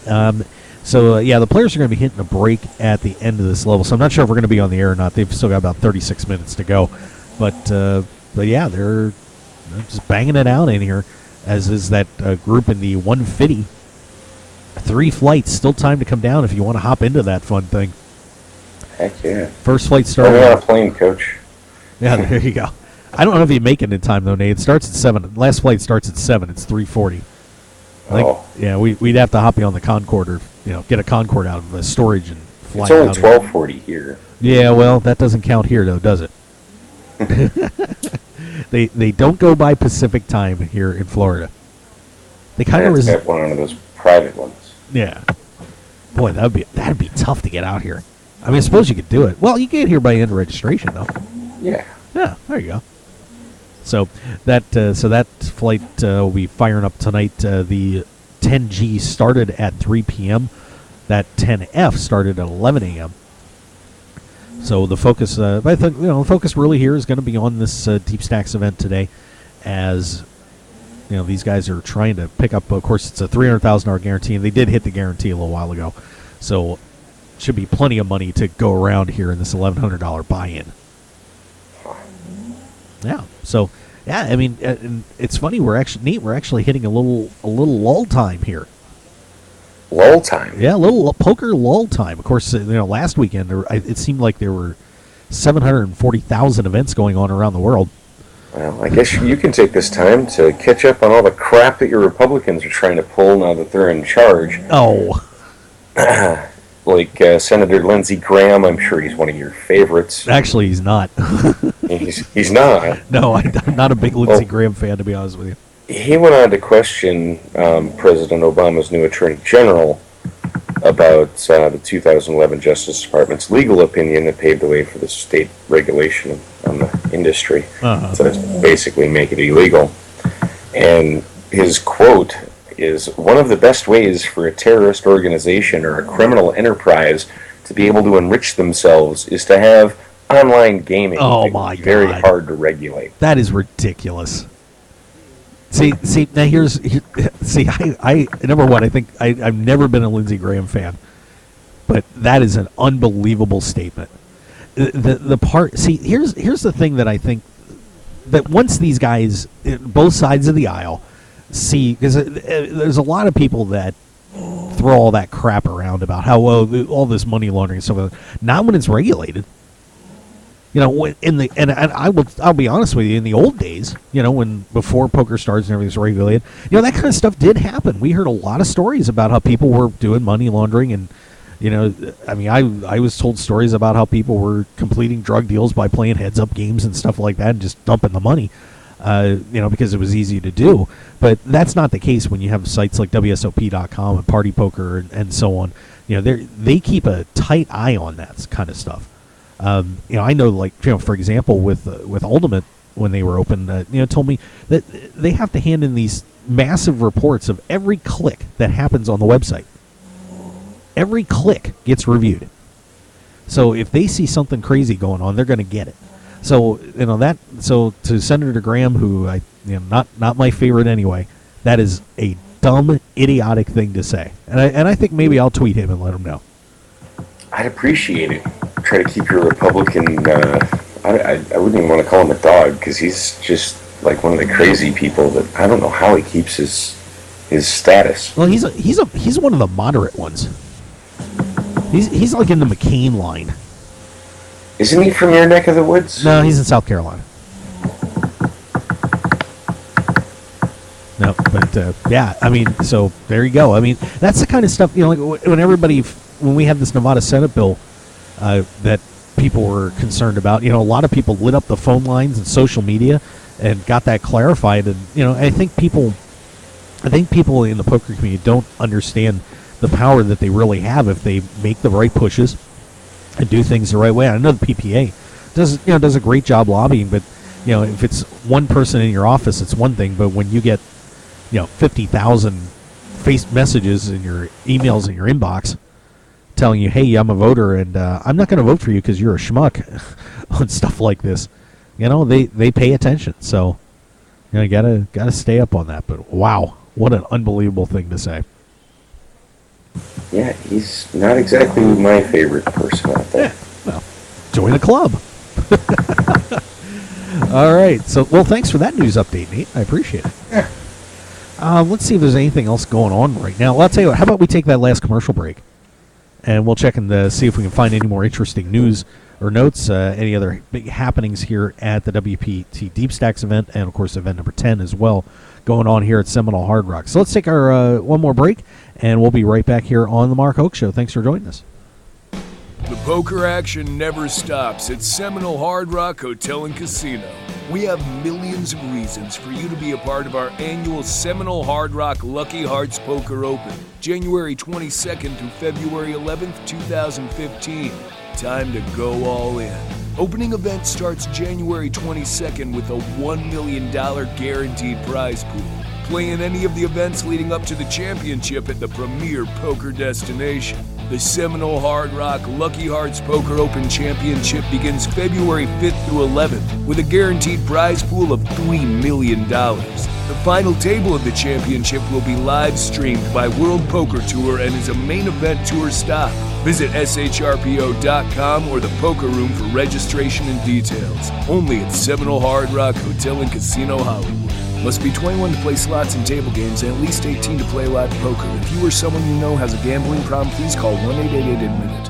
So the players are going to be hitting a break at the end of this level. So I'm not sure if we're going to be on the air or not. They've still got about 36 minutes to go, but yeah, they're just banging it out in here. As is that group in the 150. 3 flights, still time to come down if you want to hop into that fun thing. Heck yeah. First flight started. I'm on a plane, Coach. Yeah, there you go. I don't know if you make it in time, though, Nate. It starts at 7. Last flight starts at 7. It's 3:40. Yeah, we'd have to hop you on the Concorde or, get a Concorde out of the storage and fly out. It's only 12:40 here. Yeah, well, that doesn't count here, though, does it? They don't go by Pacific time here in Florida. They kind of get one of those private ones. Yeah. Boy, that'd be tough to get out here. I mean, I suppose you could do it. Well, you get here by end of registration, though. Yeah. Yeah, there you go. So that flight will be firing up tonight. The 10G started at 3 p.m. That 10F started at 11 a.m. So the focus, I think, the focus really here is going to be on this Deep Stacks event today, as these guys are trying to pick up. Of course, it's a $300,000 guarantee, and they did hit the guarantee a little while ago, so should be plenty of money to go around here in this $1,100 buy-in. Yeah. So yeah, I mean, and it's funny. We're actually hitting a little lull time here. Lull time. Yeah, a little poker lull time. Of course, last weekend it seemed like there were 740,000 events going on around the world. Well, I guess you can take this time to catch up on all the crap that your Republicans are trying to pull now that they're in charge. Oh. Like Senator Lindsey Graham, I'm sure he's one of your favorites. Actually, he's not. He's not. No, I'm not a big Lindsey Graham fan, to be honest with you. He went on to question President Obama's new Attorney General about the 2011 Justice Department's legal opinion that paved the way for the state regulation on the industry. So it's basically make it illegal. And his quote is, "One of the best ways for a terrorist organization or a criminal enterprise to be able to enrich themselves is to have online gaming. Oh my God. Very hard to regulate." That is ridiculous. See. Now I number one, I think I've never been a Lindsey Graham fan, but that is an unbelievable statement. The part. See, here's the thing that I think that once these guys, both sides of the aisle, see, because there's a lot of people that throw all that crap around about how all this money laundering and stuff. Not when it's regulated. I'll be honest with you, in the old days, when before poker starts and everything was regulated, that kind of stuff did happen. We heard a lot of stories about how people were doing money laundering, and I was told stories about how people were completing drug deals by playing heads-up games and stuff like that, and just dumping the money, because it was easy to do. But that's not the case when you have sites like WSOP.com and Party Poker and so on. They keep a tight eye on that kind of stuff. I know, for example, with Ultimate, when they were open, told me that they have to hand in these massive reports of every click that happens on the website. Every click gets reviewed. So if they see something crazy going on, they're going to get it. So So to Senator Graham, who not my favorite anyway, that is a dumb, idiotic thing to say. And I think maybe I'll tweet him and let him know. I'd appreciate it. Try to keep your Republican. I wouldn't even want to call him a dog, because he's just like one of the crazy people that I don't know how he keeps his status. Well, he's one of the moderate ones. He's like in the McCain line. Isn't he from your neck of the woods? No, he's in South Carolina. No, but yeah, I mean, so there you go. I mean, that's the kind of stuff, like when we had this Nevada Senate bill that people were concerned about. A lot of people lit up the phone lines and social media and got that clarified. And I think people in the poker community don't understand the power that they really have if they make the right pushes and do things the right way. I know the PPA does a great job lobbying, but if it's one person in your office, it's one thing. But when you get 50,000 face messages in your emails in your inbox telling you, hey, I'm a voter and I'm not going to vote for you because you're a schmuck on stuff like this, they pay attention. So you gotta stay up on that. But wow, what an unbelievable thing to say. Yeah, he's not exactly my favorite person out there. Yeah, well, join the club. All right. So, thanks for that news update, Nate. I appreciate it. Yeah. Let's see if there's anything else going on right now. Well, I'll tell you what. How about we take that last commercial break, and we'll check and see if we can find any more interesting news or notes, any other big happenings here at the WPT Deep Stacks event, and of course event number 10 as well, going on here at Seminole Hard Rock. So let's take our one more break, and we'll be right back here on the Mark Hoke Show. Thanks for joining us. The poker action never stops at Seminole Hard Rock Hotel and Casino. We have millions of reasons for you to be a part of our annual Seminole Hard Rock Lucky Hearts Poker Open, January 22nd through February 11th, 2015. Time to go all in. Opening event starts January 22nd with a $1 million guaranteed prize pool. Play in any of the events leading up to the championship at the premier poker destination. The Seminole Hard Rock Lucky Hearts Poker Open Championship begins February 5th through 11th with a guaranteed prize pool of $3 million. The final table of the championship will be live streamed by World Poker Tour and is a main event tour stop. Visit shrpo.com or the Poker Room for registration and details. Only at Seminole Hard Rock Hotel and Casino Hollywood. Must be 21 to play slots and table games and at least 18 to play live poker. If you or someone you know has a gambling problem, please call 1-888-ADMIT-IT.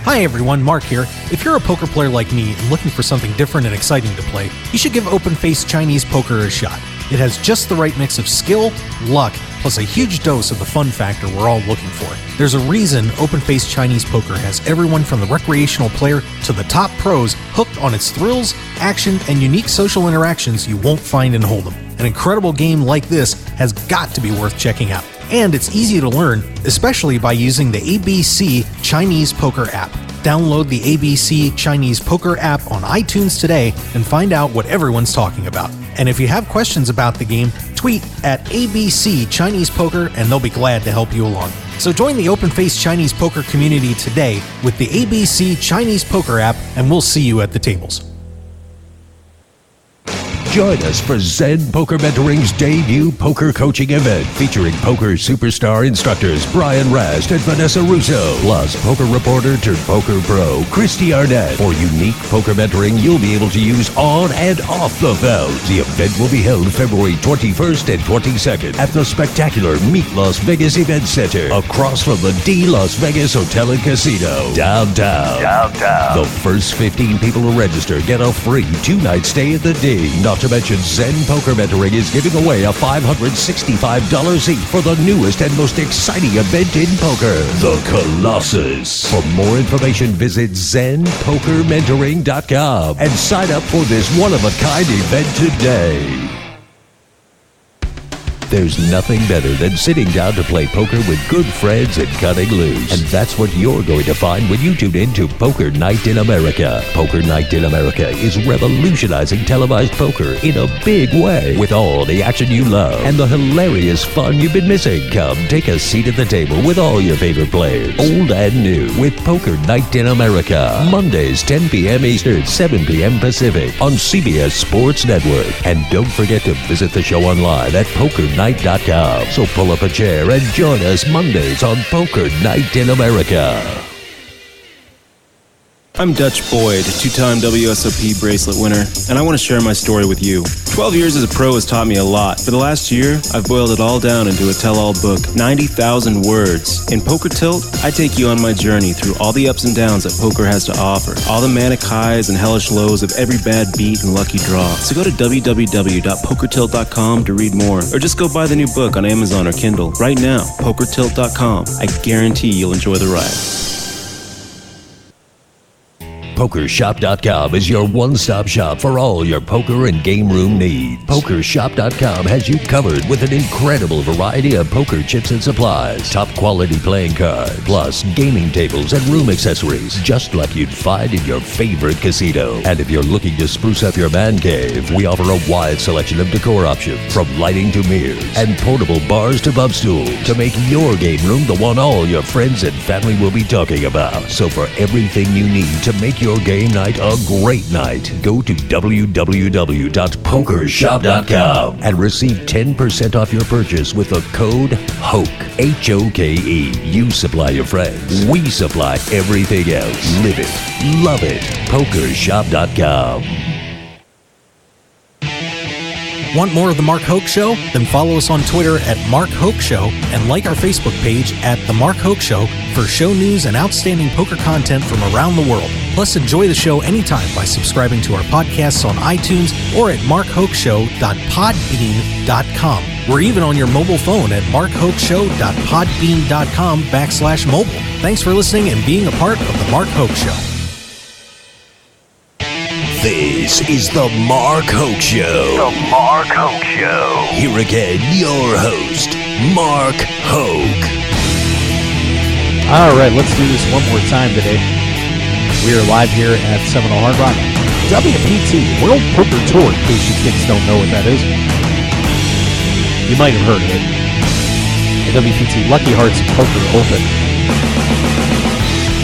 Hi everyone, Mark here. If you're a poker player like me and looking for something different and exciting to play, you should give open-faced Chinese poker a shot. It has just the right mix of skill, luck, plus a huge dose of the fun factor we're all looking for. There's a reason open-faced Chinese poker has everyone from the recreational player to the top pros hooked on its thrills, action, and unique social interactions you won't find in Hold'em. An incredible game like this has got to be worth checking out. And it's easy to learn, especially by using the ABC Chinese Poker app. Download the ABC Chinese Poker app on iTunes today and find out what everyone's talking about. And if you have questions about the game, tweet at ABC Chinese Poker and they'll be glad to help you along. So join the open-faced Chinese poker community today with the ABC Chinese Poker app and we'll see you at the tables. Join us for Zen Poker Mentoring's debut poker coaching event featuring poker superstar instructors Brian Rast and Vanessa Russo, plus poker reporter turned poker pro Christy Arnett. For unique poker mentoring you'll be able to use on and off the field. The event will be held February 21st and 22nd at the spectacular Meet Las Vegas Event Center, across from the D Las Vegas Hotel and Casino, downtown. The first 15 people to register get a free 2-night stay at the D. Not to mention, Zen Poker Mentoring is giving away a $565 seat for the newest and most exciting event in poker, the Colossus. For more information, visit ZenPokerMentoring.com and sign up for this one-of-a-kind event today. There's nothing better than sitting down to play poker with good friends and cutting loose. And that's what you're going to find when you tune in to Poker Night in America. Poker Night in America is revolutionizing televised poker in a big way, with all the action you love and the hilarious fun you've been missing. Come take a seat at the table with all your favorite players, old and new, with Poker Night in America. Mondays, 10 p.m. Eastern, 7 p.m. Pacific on CBS Sports Network. And don't forget to visit the show online at PokerNight.com. So pull up a chair and join us Mondays on Poker Night in America. I'm Dutch Boyd, two-time WSOP bracelet winner, and I want to share my story with you. 12 years as a pro has taught me a lot. For the last year, I've boiled it all down into a tell-all book, 90,000 words. In Poker Tilt, I take you on my journey through all the ups and downs that poker has to offer, all the manic highs and hellish lows of every bad beat and lucky draw. So go to www.pokertilt.com to read more, or just go buy the new book on Amazon or Kindle right now, pokertilt.com. I guarantee you'll enjoy the ride. PokerShop.com is your one-stop shop for all your poker and game room needs. PokerShop.com has you covered with an incredible variety of poker chips and supplies, top quality playing cards, plus gaming tables and room accessories, just like you'd find in your favorite casino. And if you're looking to spruce up your man cave, we offer a wide selection of decor options, from lighting to mirrors and portable bars to bub stools, to make your game room the one all your friends and family will be talking about. So for everything you need to make your game night a great night, go to www.pokershop.com and receive 10% off your purchase with the code HOKE, H-O-K-E. You supply your friends, we supply everything else. Live it, love it. PokerShop.com. Want more of The Mark Hoke Show? Then follow us on Twitter at Mark Hoke Show and like our Facebook page at The Mark Hoke Show for show news and outstanding poker content from around the world. Plus, enjoy the show anytime by subscribing to our podcasts on iTunes or at markhokeshow.podbean.com. We're even on your mobile phone at markhokeshow.podbean.com/mobile. Thanks for listening and being a part of The Mark Hoke Show. This is the Mark Hoke Show. The Mark Hoke Show. Here again, your host, Mark Hoke. All right, let's do this one more time today. We are live here at Seminole Hard Rock WPT World Poker Tour, in case you kids don't know what that is. You might have heard of it. The WPT Lucky Hearts Poker Open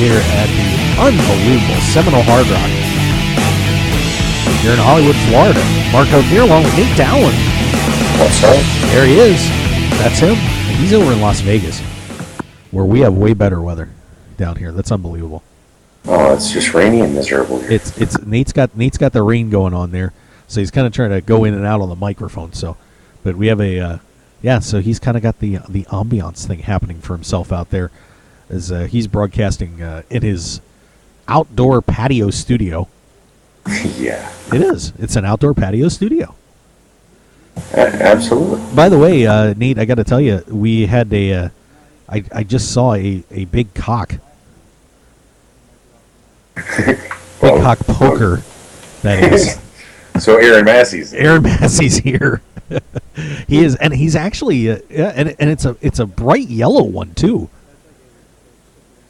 here at the unbelievable Seminole Hard Rock. Here in Hollywood, Florida. Mark Hoke here along with Nate Dowling. What's up? There he is. That's him. And he's over in Las Vegas, where we have way better weather down here. That's unbelievable. Oh, it's just rainy and miserable here. It's Nate's got the rain going on there, so he's kind of trying to go in and out on the microphone. So, but we have a so he's kind of got the ambiance thing happening for himself out there, as he's broadcasting in his outdoor patio studio. Yeah. It is. It's an outdoor patio studio. Absolutely. By the way, Nate, I got to tell you, we had I just saw a big cock. Big cock poker, that is. So Aaron Massey's here. He is, and he's actually, and it's a bright yellow one too.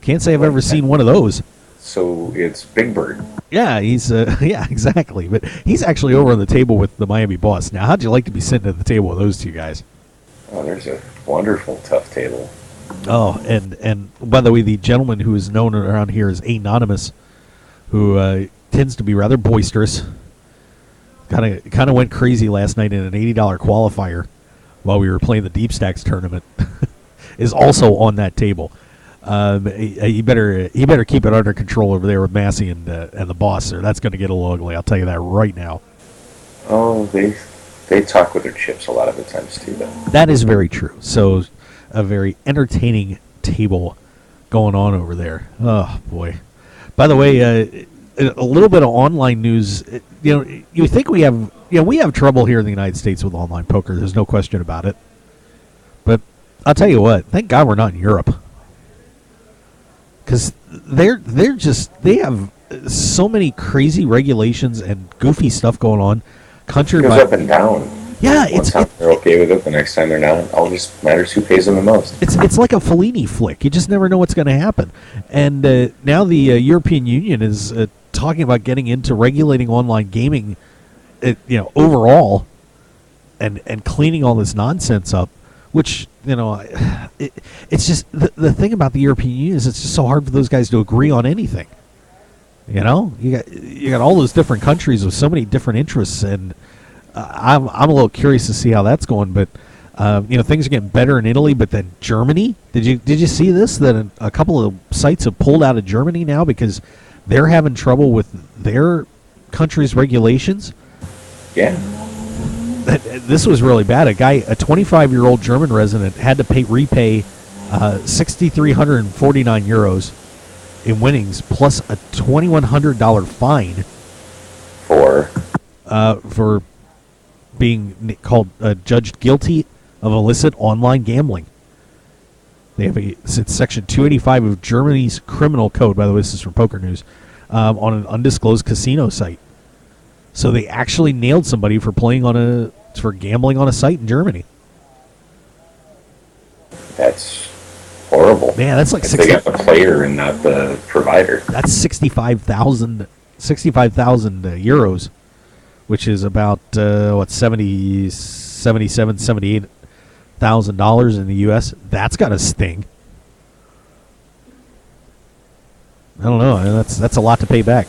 Can't say I've ever seen one of those. So it's Big Bird. Yeah, he's yeah, exactly. But he's actually over on the table with the Miami Boss. Now, how'd you like to be sitting at the table with those two guys? Oh, there's a wonderful tough table. Oh, and by the way, the gentleman who is known around here as Anonymous, who tends to be rather boisterous, kind of went crazy last night in an $80 qualifier while we were playing the Deep Stacks tournament, is also on that table. He better keep it under control over there with Massey and the boss, sir. That's going to get a little ugly. I'll tell you that right now. Oh, they talk with their chips a lot of the times too, though. That is very true. So, a very entertaining table going on over there. Oh boy! By the way, a little bit of online news. You think we have trouble here in the United States with online poker. There's no question about it. But I'll tell you what. Thank God we're not in Europe. Because they have so many crazy regulations and goofy stuff going on. Country goes up and down. Yeah, one time they're okay with it, the next time they're not. All just matters who pays them the most. It's like a Fellini flick. You just never know what's going to happen. And now the European Union is talking about getting into regulating online gaming, overall, and cleaning all this nonsense up. Which, it's just the thing about the European Union is it's just so hard for those guys to agree on anything. You got all those different countries with so many different interests, and I'm a little curious to see how that's going. But things are getting better in Italy, but then Germany. Did you see this? That a couple of sites have pulled out of Germany now because they're having trouble with their country's regulations. Yeah. This was really bad. A 25-year-old German resident had to repay 6,349 euros in winnings plus a $2,100 fine for being judged guilty of illicit online gambling. They have it's Section 285 of Germany's criminal code. By the way, this is from Poker News. on an undisclosed casino site. So they actually nailed somebody for for gambling on a site in Germany. That's horrible. Man, that's like they got the player and not the provider. That's 65,000 euros, which is about $78,000 in the U.S. That's got to sting. I don't know. That's a lot to pay back.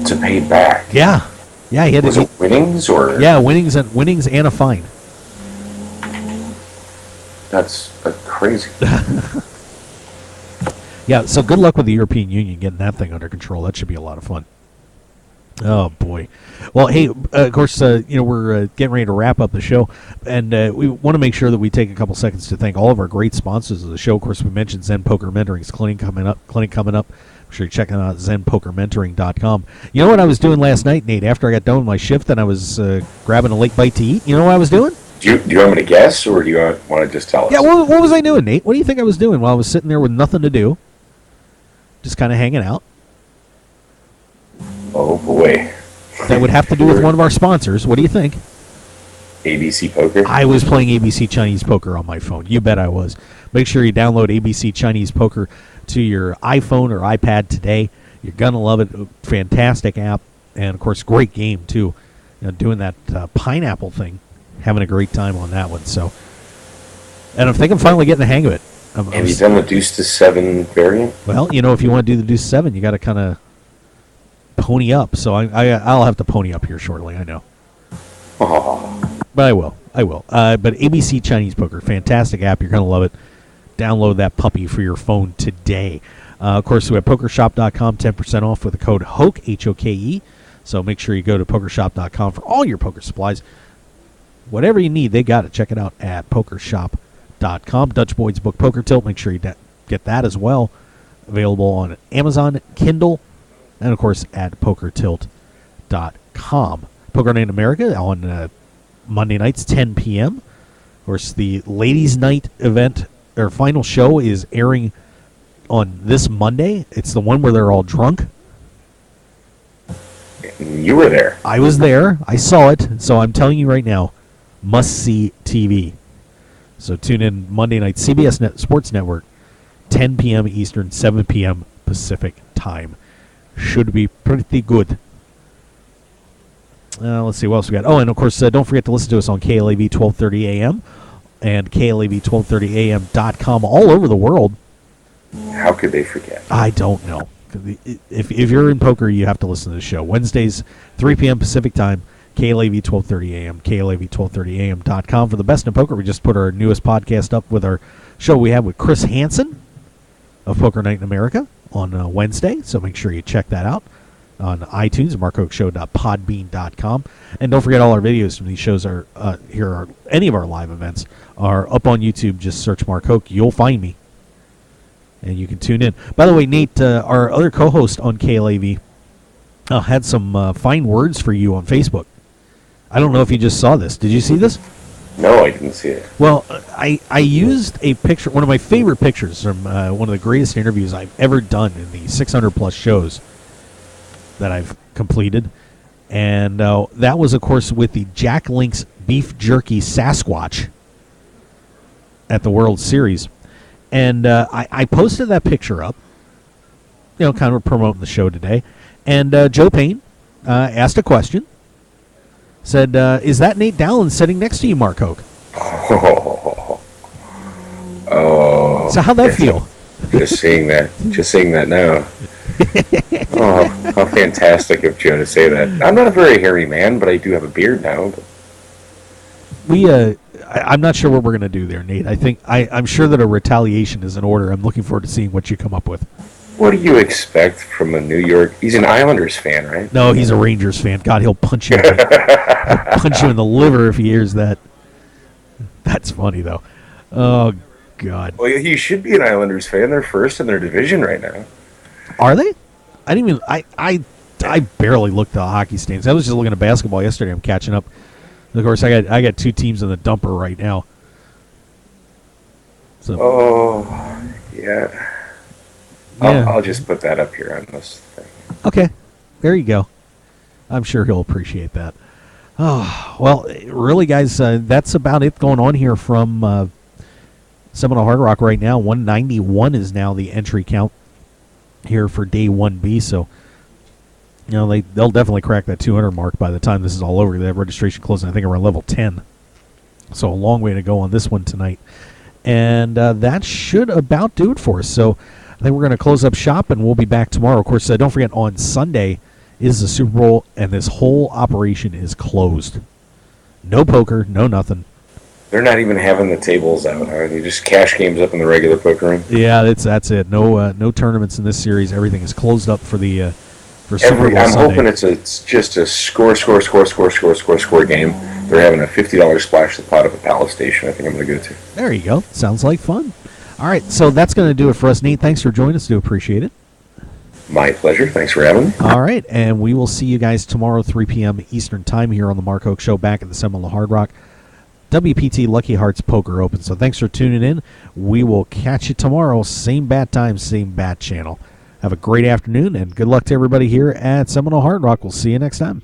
To pay back? Yeah. Yeah, he had Was it winnings or? Yeah, winnings and a fine. That's crazy. Yeah, so good luck with the European Union getting that thing under control. That should be a lot of fun. Oh, boy. Well, hey, of course, we're getting ready to wrap up the show, and we want to make sure that we take a couple seconds to thank all of our great sponsors of the show. Of course, we mentioned Zen Poker Mentoring's clinic coming up. Make sure you check it out at ZenPokerMentoring.com. You know what I was doing last night, Nate, after I got done with my shift and I was grabbing a late bite to eat? You know what I was doing? Do you want me to guess, or do you want to just tell us? Yeah, what was I doing, Nate? What do you think I was doing while I was sitting there with nothing to do? Just kind of hanging out. Oh, boy. That would have to do with one of our sponsors. What do you think? ABC Poker? I was playing ABC Chinese Poker on my phone. You bet I was. Make sure you download ABC Chinese Poker to your iPhone or iPad today. You're going to love it. Fantastic app. And, of course, great game, too. Doing that pineapple thing. Having a great time on that one. So, and I think I'm finally getting the hang of it. Have you done the Deuce to 7 variant? Well, if you want to do the Deuce 7, you got to kind of pony up. So I'll have to pony up here shortly, I know. Oh. But I will. But ABC Chinese Poker, fantastic app. You're going to love it. Download that puppy for your phone today. Of course, we have PokerShop.com, 10% off with the code HOKE, H-O-K-E. So make sure you go to PokerShop.com for all your poker supplies. Whatever you need, they got it. Check it out at PokerShop.com. Dutch Boyd's book, Poker Tilt. Make sure you get that as well. Available on Amazon, Kindle, and, of course, at PokerTilt.com. Poker Night in America on Monday nights, 10 p.m. Of course, the Ladies' Night event, or final show, is airing on this Monday. It's the one where they're all drunk. You were there. I was there. I saw it. So I'm telling you right now, must-see TV. So tune in Monday night, CBS Sports Network, 10 p.m. Eastern, 7 p.m. Pacific time. Should be pretty good. Let's see what else we got. Oh, and of course, don't forget to listen to us on KLAV 1230 AM and KLAV1230am.com all over the world. How could they forget? I don't know. If you're in poker, you have to listen to the show. Wednesdays, 3 p.m. Pacific time, KLAV 1230 AM, KLAV1230am.com. For the best in poker, we just put our newest podcast up with our show we have with Chris Hansen of Poker Night in America on Wednesday. So make sure you check that out on iTunes, markhokeshow.podbean.com. And don't forget all our videos from these shows are any of our live events are up on YouTube. Just search Mark Hoke. You'll find me. And you can tune in. By the way, Nate, our other co-host on KLAV, had some fine words for you on Facebook. I don't know if you just saw this. Did you see this? No, I didn't see it. Well, I used a picture, one of my favorite pictures from one of the greatest interviews I've ever done in the 600-plus shows that I've completed. And that was, of course, with the Jack Link's Beef Jerky Sasquatch at the World Series. And I posted that picture up, kind of promoting the show today. And Joe Payne asked a question. Said, is that Nate Dowland sitting next to you, Mark Hoke? Oh. So how'd that feel? Just seeing that now. Oh, how fantastic of Joe to say that. I'm not a very hairy man, but I do have a beard now. But. I'm not sure what we're going to do there, Nate. I'm sure that a retaliation is in order. I'm looking forward to seeing what you come up with. What do you expect from a New York? He's an Islanders fan, right? No, he's a Rangers fan. God, he'll punch you. He'll punch you in the liver if he hears that. That's funny, though. Oh, God. Well, he should be an Islanders fan. They're first in their division right now. Are they? I didn't even. I barely looked at the hockey standings. I was just looking at basketball yesterday. I'm catching up. Of course, I got two teams in the dumper right now. So. Oh, yeah. I'll just put that up here on this thing. Okay, there you go. I'm sure he'll appreciate that. Oh, well, really, guys, that's about it going on here from Seminole Hard Rock right now. 191 is now the entry count here for day 1B. So, they'll definitely crack that 200 mark by the time this is all over. They have registration closing, I think, around level 10. So a long way to go on this one tonight. And that should about do it for us. So I think we're going to close up shop, and we'll be back tomorrow. Of course, don't forget, on Sunday is the Super Bowl, and this whole operation is closed. No poker, no nothing. They're not even having the tables out. You just cash games up in the regular poker room. Yeah, that's it. No tournaments in this series. Everything is closed up for the for Super Bowl I'm Sunday. hoping it's just a score game. They're having a $50 splash the pot of a Palace Station. I think I'm going to go to. There you go. Sounds like fun. All right, so that's going to do it for us. Nate, thanks for joining us. Do appreciate it. My pleasure. Thanks for having me. All right, and we will see you guys tomorrow, 3 p.m. Eastern Time here on the Mark Hoke Show back at the Seminole Hard Rock WPT Lucky Hearts Poker Open. So thanks for tuning in. We will catch you tomorrow, same bat time, same bat channel. Have a great afternoon, and good luck to everybody here at Seminole Hard Rock. We'll see you next time.